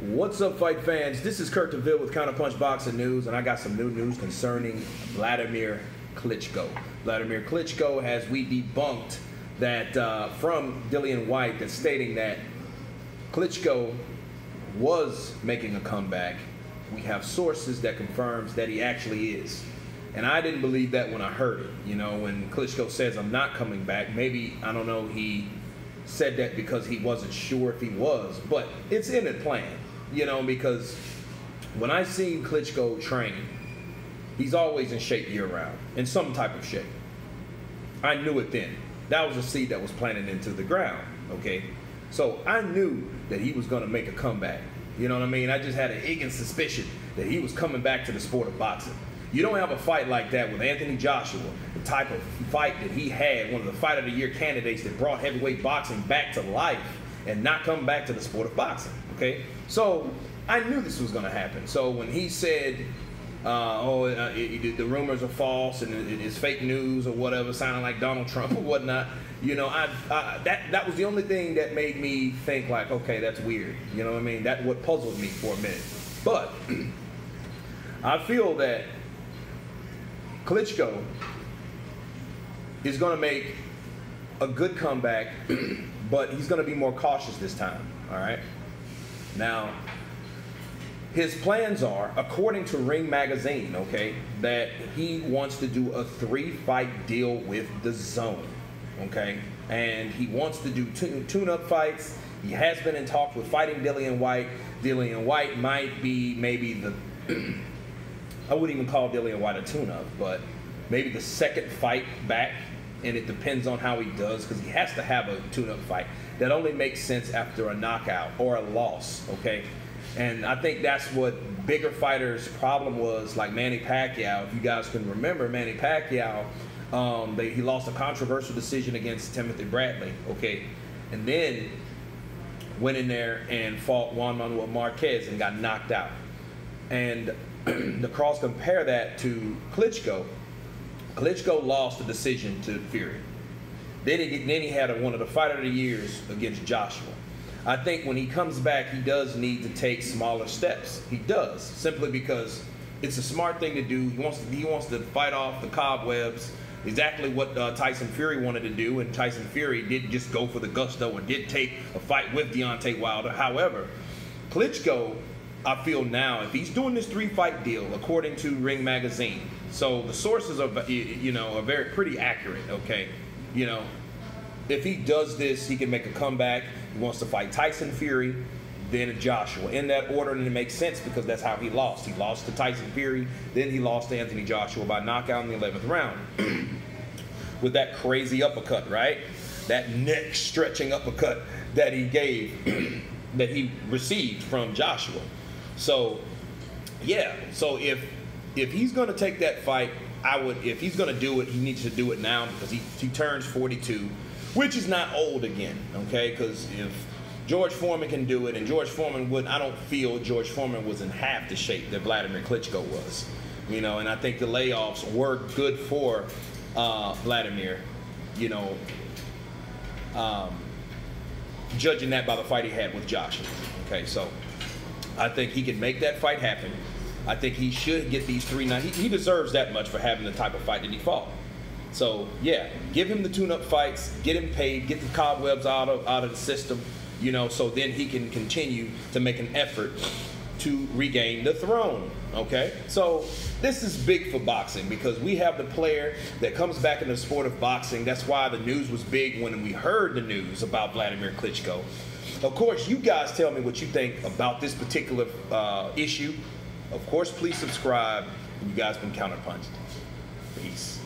What's up, fight fans? This is Kurt DeVille with Counterpunch Boxing News, and I got some new news concerning Vladimir Klitschko. Vladimir Klitschko, as we debunked that from Dillian White, that's stating that Klitschko was making a comeback. We have sources that confirms that he actually is. And I didn't believe that when I heard it. You know, when Klitschko says, I'm not coming back, maybe, I don't know, he said that because he wasn't sure if he was, but it's in the plan. You know, because when I seen Klitschko train, he's always in shape year-round, in some type of shape. I knew it then. That was a seed that was planted into the ground, okay? So I knew that he was going to make a comeback. You know what I mean? I just had an aching suspicion that he was coming back to the sport of boxing. You don't have a fight like that with Anthony Joshua, the type of fight that he had, one of the Fight of the Year candidates that brought heavyweight boxing back to life and not come back to the sport of boxing, okay? So I knew this was going to happen. So when he said, the rumors are false and it's fake news or whatever, sounding like Donald Trump or whatnot, you know, that was the only thing that made me think like, okay, that's weird. You know what I mean? That's what puzzled me for a minute. But I feel that Klitschko is going to make a good comeback, but he's going to be more cautious this time, all right? Now, his plans are, according to Ring Magazine, okay, that he wants to do a 3-fight deal with Dazn, okay? And he wants to do tune-up fights. He has been in talks with fighting Dillian White. Dillian White might be maybe the, I wouldn't even call Dillian White a tune-up, but maybe the second fight back, and it depends on how he does, because he has to have a tune-up fight. That only makes sense after a knockout or a loss, okay? And I think that's what bigger fighters' problem was, like Manny Pacquiao. If you guys can remember, Manny Pacquiao, he lost a controversial decision against Timothy Bradley, okay? And then went in there and fought Juan Manuel Marquez and got knocked out. And to cross compare that to Klitschko, Klitschko lost the decision to Fury. Then he had one of the Fight of the Years against Joshua. I think when he comes back, he does need to take smaller steps. He does, simply because it's a smart thing to do. He wants to fight off the cobwebs, exactly what Tyson Fury wanted to do, and Tyson Fury didn't just go for the gusto and did take a fight with Deontay Wilder. However, Klitschko, I feel now, if he's doing this 3-fight deal, according to Ring Magazine, so the sources are, you know, are pretty accurate, okay? You know, if he does this, he can make a comeback. He wants to fight Tyson Fury, then Joshua. In that order, and it makes sense because that's how he lost. He lost to Tyson Fury, then he lost to Anthony Joshua by knockout in the 11th round. With that crazy uppercut, right? That neck-stretching uppercut that he gave, that he received from Joshua. So, yeah. So if he's going to take that fight, if he's going to do it, he needs to do it now because he turns 42, which is not old again, okay? Because if George Foreman can do it, and George Foreman I don't feel George Foreman was in half the shape that Vladimir Klitschko was, you know, and I think the layoffs were good for Vladimir, you know, judging that by the fight he had with Joshua, okay? So I think he can make that fight happen. I think he should get these 3 nights. He deserves that much for having the type of fight that he fought. So yeah, give him the tune-up fights, get him paid, get the cobwebs out of the system, you know, so then he can continue to make an effort to regain the throne, okay? So this is big for boxing because we have the player that comes back in the sport of boxing. That's why the news was big when we heard the news about Vladimir Klitschko. Of course, you guys tell me what you think about this particular issue. Of course, please subscribe. You guys been counterpunched. Peace.